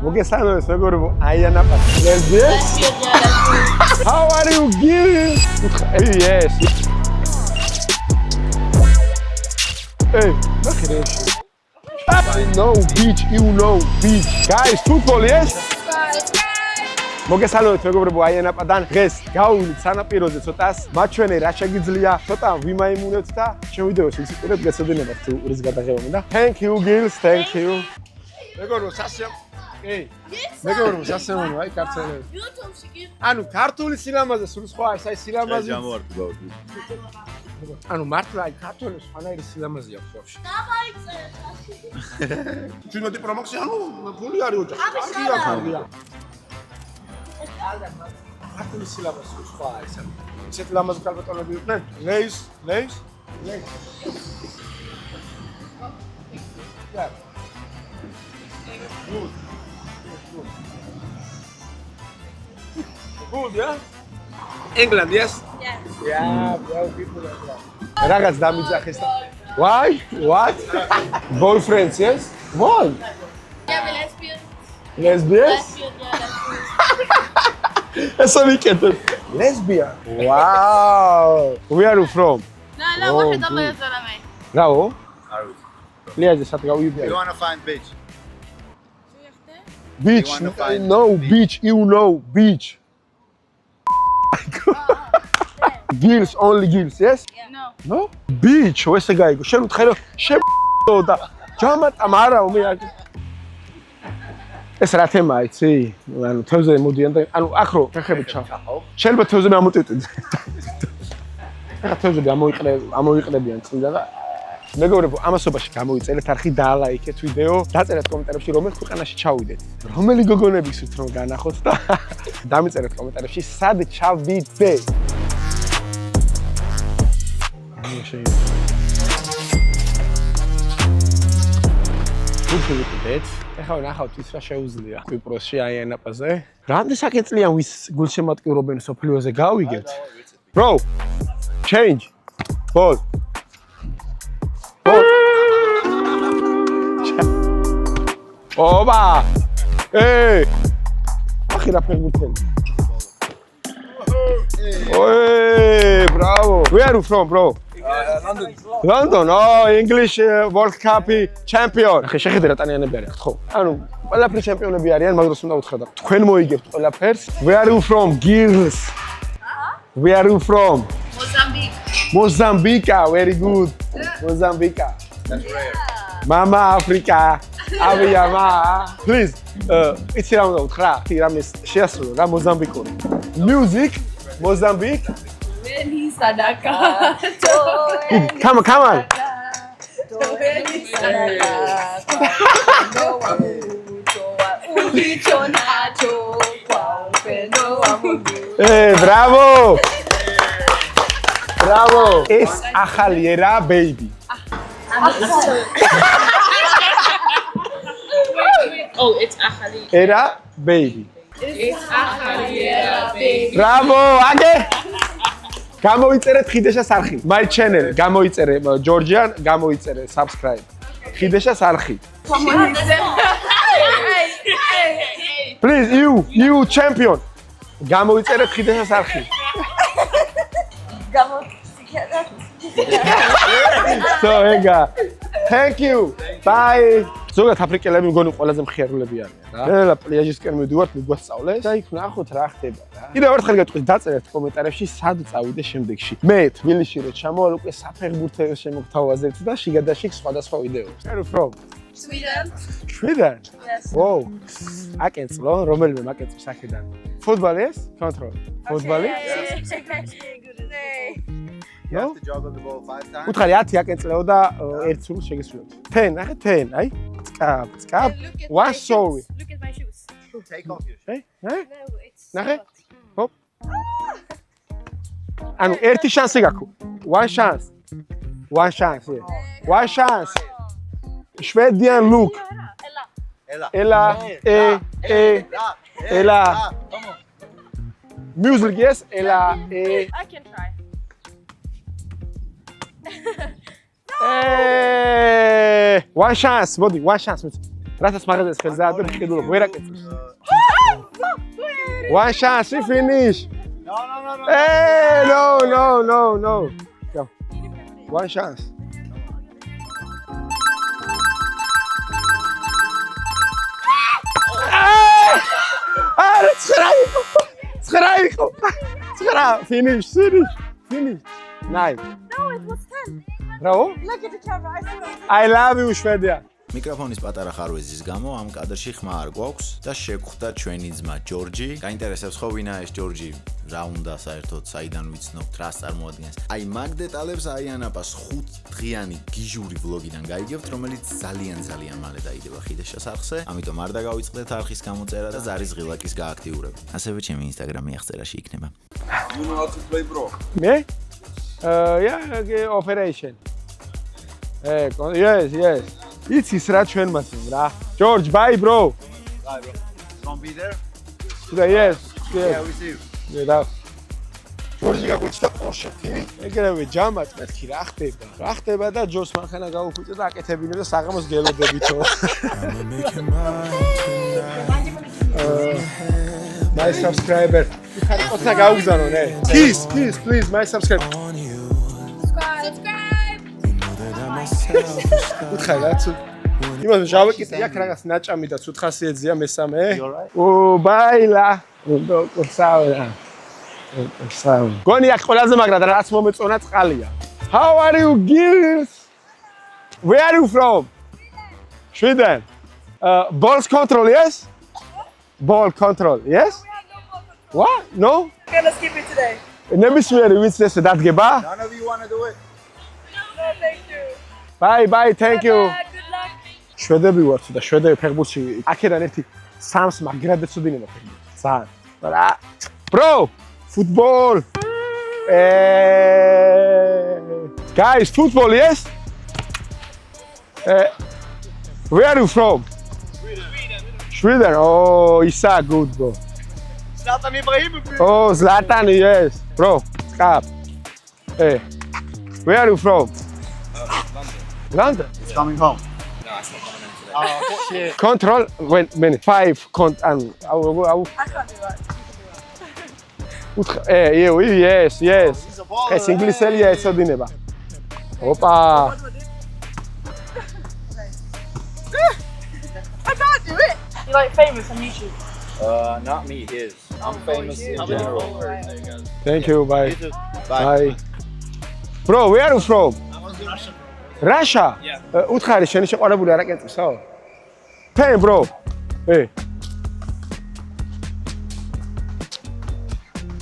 მოგესალმებით მეგობრებო, აიანა პატლეზიეს. How are you, Gil? Yes. Hey, I know beach, you know beach. Guys, football, yes? მოგესალმებით მეგობრებო, აიანა პატან. დღეს გავუვლით სანაპიროზე ცოტას. მაჩვენე რა შეგიძლია, ცოტა ვიმაიმუნებთ და შევიდეოს ვისწრებთ გასადინებად თუ რის გადაღება მინდა. Thank you, Gils, thank you. მეგობრებო, მეგობრებო, სასემონო, აი კარტელები. YouTube-ში კი. ანუ ქართული სილამაზე სულ სხვა, ეს აი სილამაზე. ჯამოვარდი გავდი. ანუ მართლა აი ქართული სხვანაირი სილამაზე აქვს ვაფშე. დავაიწერეთ. ჩვენოდი პრომოქცია, ანუ ფული არის ოჯახი. კარგია. ქართული სილამაზე სულ სხვა არის. ისეთ ლამაზ ქალბატონები იყვნენ. ლეის. Good. Good, yeah? England, yes? Yes. Yeah, well, people like that. Ragaz, damidzakhes. Why? What? Boyfriends, yes? Why? Yeah, we're lesbians. Lesbians? That's so wicked. Lesbian? Wow. Where are you from? No, واحد الله يزرمي. Bravo. Arus. Liaze, satgawi. You want to find beach? Beach, You wanna find no beach? beach, you know beach. Gills, only Gills, yes? No. No? Beach, where's the guy? შენ უთხარო და ჯამატა მარა მე ეს რა თემაა, იცი? ანუ თევზე მოდიან და ანუ ახრო ხეხებით ჩავ. შეიძლება თევზე ამოტიტეთ. ახლა თევზე ამოიყრებიან წინდა და მეგობრებო, ამასობაში გამოიწერეთ არხი და ლაიქეთ ვიდეო, დაწერეთ კომენტარებში რომელ ქვეყანაში ჩავიდეთ. რომელი გოგონები გსურთ რომ განახოთ და დამიწერეთ კომენტარებში სად ჩავიდე. ვიქნებით. ეხლა ნახავთ ის რა შეუძლია კვიპროსში აიანაპაზე. რამდენი საკენწლიან ვის გულშემატკივრობენ სოფლიოზე გავიგებთ? Bro, change. Ball. Oba! Hey! Akhi ra perguntel. Hey, bravo. Where are you from, bro? London. London. Oh, English World Cup champion. Akhi, შეხედე რა ტანიანები არიან, ხო? ანუ ყველაფერი ჩემპიონები არიან, მაგრამ უნდა უთხრა და თქვენ მოიგებთ ყველაფერს. Where are you from, Gills? Where are you from? Mozambique. Mozambique, very good. Mozambique. That's rare. Mama Africa. Aviyama. Please, იცი რა უნდა უთხრა? რამე შეასრულო რა მოზამბიკური. Music, Mozambique. Veni sadaka. Come on. Veni sadaka. Hey, bravo. Bravo. Es ახალი ერა, baby. Oh, it's Ahali. Era, baby. It's Ahali, baby. Bravo, age. გამოიწერეთ ხიდეშას არხი. My channel, გამოიწერე Georgian, გამოიწერე subscribe. ხიდეშას არხი. Please, you champion. გამოიწერეთ ხიდეშას არხი. So, ega. Thank you. Bye. ზოგადად აფრიკელები მგონი ყველაზე მხიარულები არიან რა. ყველა პლაჟისკენ მივდივართ, მიგვასწავლეს და იქ ნახოთ რა ხდება რა. კიდევ ერთხელ გეტყვით, დაწერეთ კომენტარებში სად წავიდე შემდეგში. მე თბილისში რო ჩამოვალ უკვე საფეხბურთო შემოგთავაზებთ და შიგადაშიგ სხვადასხვა ვიდეოებს. Where are you from? Sweden. Sweden? Yes. Wow. აკენწლო, რომელიმე მაკენწლო საქმედან. Football yes? Control. Football? Good. You have to juggle the ball 5 times. უთხარი 10 აკენწლეო და ერთ სულ შეგესრულოთ. 10, ნახე 10, აი. წკაპ. One sorry. Look at my shoes. Take off your shoes. Hey? No, it's. ნახე? Hop. ანუ ერთი შანსი გაქვს. One chance. One chance. One chance. Schwedian look. Ella. Ella. Come on. Music yes. Ella. I can try. One chance, მოდი, one chance. რასაც მაღაზიას ხელზე ადებ კიდულობ ვერ აკეთებს. One chance, finish. No. Hey, no. Go. One chance. Finish. Nice. No, it was 10. Bravo. Look at the camera. I see it. I love you, Შვედია. მიკროფონის პატარა ხარვეზის გამო ამ კადრში ხმა არ გვაქვს და შეგვხვდა ჩვენი ძმა ჯორჯი. გაინტერესებს ხო ვინა ეს ჯორჯი? რა უნდა საერთოდ საიდან ვიცნობთ, რას წარმოადგენს? აი მაგ დეტალებს აიანაპას 5 დღიანი გიჟური ვლოგიდან გაიგებთ, რომელიც ძალიან მალე დაიდება ხიდეს შესარხზე. ამიტომ არ დაგავიწყდეთ არხის გამოწერა და ზარის ღილაკის გააქტიურება. ასევე ჩემი ინსტაგრამი აღწერაში იქნება. You know how to play, bro? Me? Yeah, operation. Yes. It's რა ჩვენ მას რა. George, bye bro. Bye, bro. Gonna be there? Yes. Yeah, we see you. და ჯორჯი გაგვიჩნდა პორშეთი. ეგრევე ჯამაც მეთქი რა ხდება და ჯოს მანხანა გავუხვიჭე და აკეთებინე და საღამოს გელოდებითო. My subscriber. ხარ ყოცა გაუგზავნო ნე. Kiss, please, my subscriber. Subscribe. უთხარ რა თუ იმას ჟავეკიტე აქ რაღაც ნაჭამი და ცუთ ხასიათზეა მესამე. ო ბაილა. გონი აქ ყველაზე მაგრად რაც მომეწონა წყალია. How are you girls? Where are you from? Sweden. Ball control, yes? Ball control, yes? What? No? Okay, let's keep it today. ნებისმიერი ვინც ესე დადგება? None of you want to do it? No, thank you. Bye, thank you. Good luck. შვედები ვართ და შვედები ფეხბურთში აქედან ერთი სამს მაგრად ეცოდინება ფეხბურთს. ძალიან. But bro, football. Guys, football, yes? Where are you from? Sweden. Oh, Isa, good, bro. Zlatan Ibrahimovic. Oh, Zlatan, yes. Bro, stop. Hey, where are you from? London. It's coming home. Control, wait a minute. 5, I can't do that. yes. He's a baller. ეს ინგლისელია ეცოდინება. ოპა. I can't do it. You're like famous on YouTube. Not me, his. I'm famous in general. Thank you, bye. You too. Bye. Bro, where are you from? Russia? Yeah. უთხარი შენი შეყვარებული არ აკეთებსო? Hey, bro. Hey.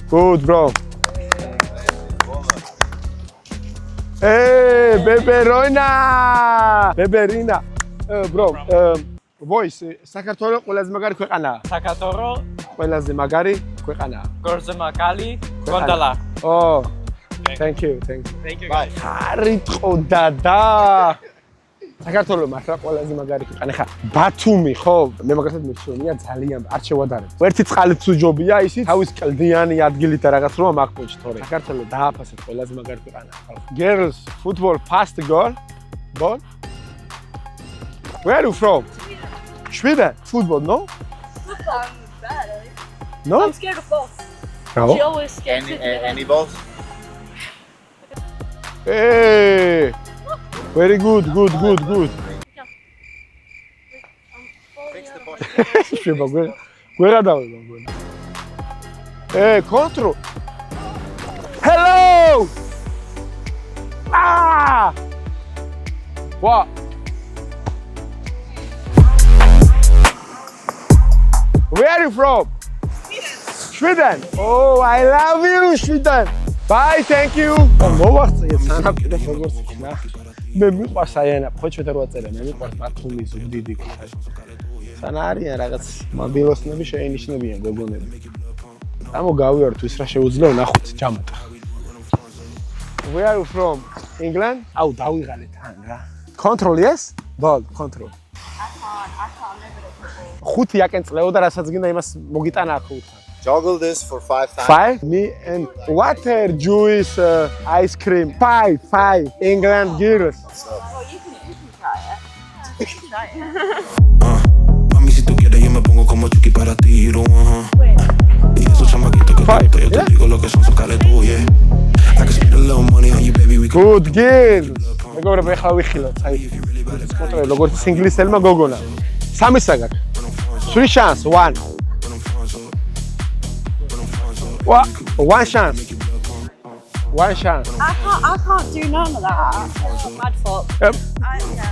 Good, bro. Hey, Beberina. Bro, voice, საქართველოს ყველაზე მაგარი ქვეყანაა. საქართველოს ყველაზე მაგარი ქვეყანაა. გორზე მაგალი გონდალა. Oh. Thank you. Bye. ხარიტყო დადა. საქართველოს მართლა ყველაზე მაგარი ქვეყანა ხა. ბათუმი ხო? მე მაგათად მიხსენია ძალიან არ შევადარებ. ერთი წყალით სუჯობია ისიც თავის კლდიანი ადგილით და რაღაც რომ მაგპონჩი თორე. საქართველოს დააფასეთ ყველაზე მაგარი ქვეყანა. Girls, football, fast goal. Ball. Where are you from? Sweden. Football, no? I'm bad. No? I'm scared of balls. No. She always scares me. Any balls? Hey. Very good. Fix the posture. შევა გვერა დავება მგონა. Control. Hello. What? Where are you from? Sweden. Oh, I love you, Sweden. Bye, thank you. მოვახცე სანაპიროს როგორც იქნა. მე მიყვარს აიანა, ხო ჩვენ რა წერე, მე მიყვარს ბათუმი ზუგდიდი ქუჩა. სანარიან რაღაც მობილოსნები შეინიშნებიან გოგონები. გამოგავიართ ის რა შეუძლია ნახოთ ჯამატა. Where are you from? England? აუ დავიღალე თან რა. Control, yes? Ball, control. I can't live with it. ხუთი აკენწლეო და რასაც გინდა იმას მოგიტანა აქ უთხარ. Juggle this for 5 times. 5? Me and water, juice, ice cream. 5. England girls. Oh, you can try it. Mami, si tú quieres, yo me pongo como Chucky para ti, hero, Y esos chamaquitos que te Five, gustan, yo te yeah. digo lo que son caretos, yeah. I can spend a little money on you, baby, we can Good girl. მეგობრებო, ეხლა ვიხილოთ, აი. კონტროლი როგორც ინგლისელმა გოგონა. სამი საგაკ. 3 chance, 1. One chance. One chance. I can't do none of that. Mad fuck. Yep. Yeah.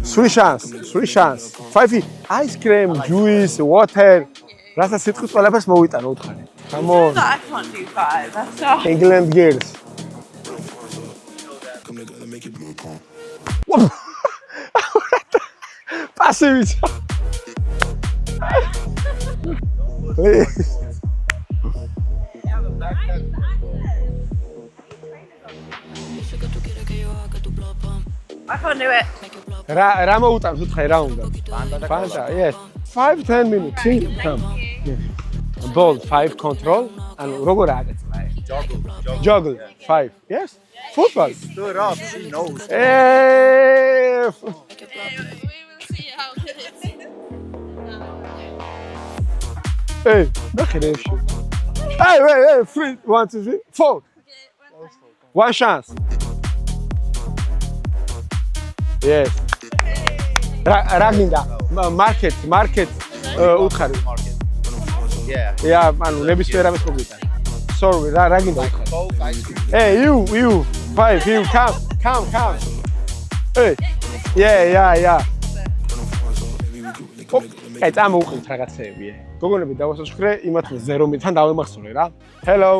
3 chance, 3 chance. 5 ice cream, juice, water. რასაც სიტყვის ყველაფერს მოვიტანო უთხარი. Come on. I can't do 5. That's all. England girls. come together, make it blue, pump. Passive. Please. I can't do it. რა მოუტანს უთხარი რა უნდა? Fanta, yes. 5-10 minutes. Come. Ball 5 control and როგორ აკეთება? Juggle 5. Yes. Football. Stood up, she knows. Eh. We will see how good it is. Hey, ნახე. Hey, 3 1 2 3 4. One chance. Yes. რა გინდა? Market უთხარი. Yeah. Yeah, ანუ ნებისმიერ ამას მოგიტან. Sorry, რა გინდა უთხარი? Both ice cream. Hey, you. 5, you come. Hey. Yeah. Hey, წამოვყიდეთ რაღაცეები. გოგონები დავასაჩქრე, იმათმა 0-მიდან დავემახსოვრე რა. Hello.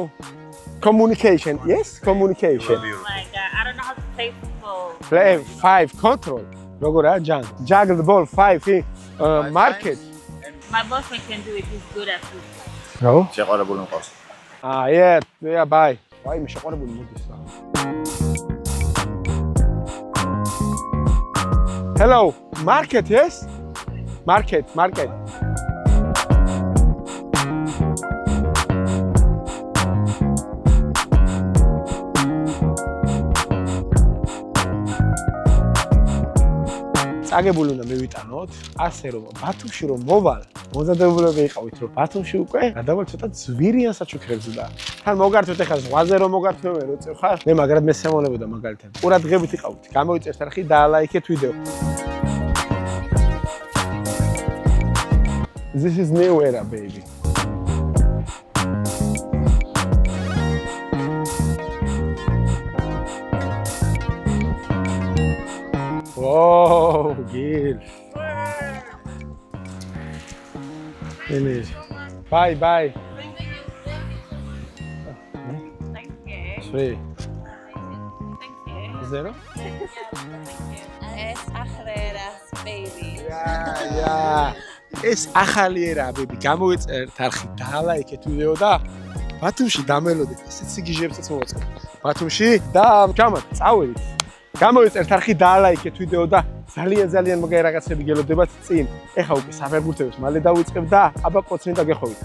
Communication. Yes, communication. Oh my god, I don't know how to play football. Play 5 control. როგორა juggle the ball 5 market. My boyfriend can do it. He's good at football. No? შეყარებული მყავს. Yeah, bye. Why მე შეყარებული მოდის რა. Hello, market, yes? Market. აგებული უნდა მივიტანოთ, ასე რომ ბათუმში რომ მოვალ, მოზადებულები იყავით რომ ბათუმში უკვე გადავალ ცოტა ზვირიან საჩუქრებზე და თან მოგართვეთ ახლა ზღვაზე რომ მოგართვე მე რო წევხარ, მე მაგრამ მე შემოლებოდა მაგალითად. ყურადღებით იყავით, გამოიწერთ არხი და ლაიქეთ ვიდეო. This is new era, baby. Whoa, good. Finish. Bye. Thank you. 3. Thank you. 0. Es ajeras, baby. Yeah. ეს ახალი ერა, baby. გამოიწერთ არხი და ლაიქეთ ვიდეო და ბათუმში დამელოდეთ. ესეც სიგიჟებსაც მოვაწყობთ. ბათუმში და ჩამოთ, წავედით. გამოიწერთ არხი და ლაიქეთ ვიდეო და ძალიან მაგარი რაღაცები გელოდებათ წინ. ეხა უკვე საფეხბურთოებს მალე დავიწყებ და აბა კოცნი და გეხოვით.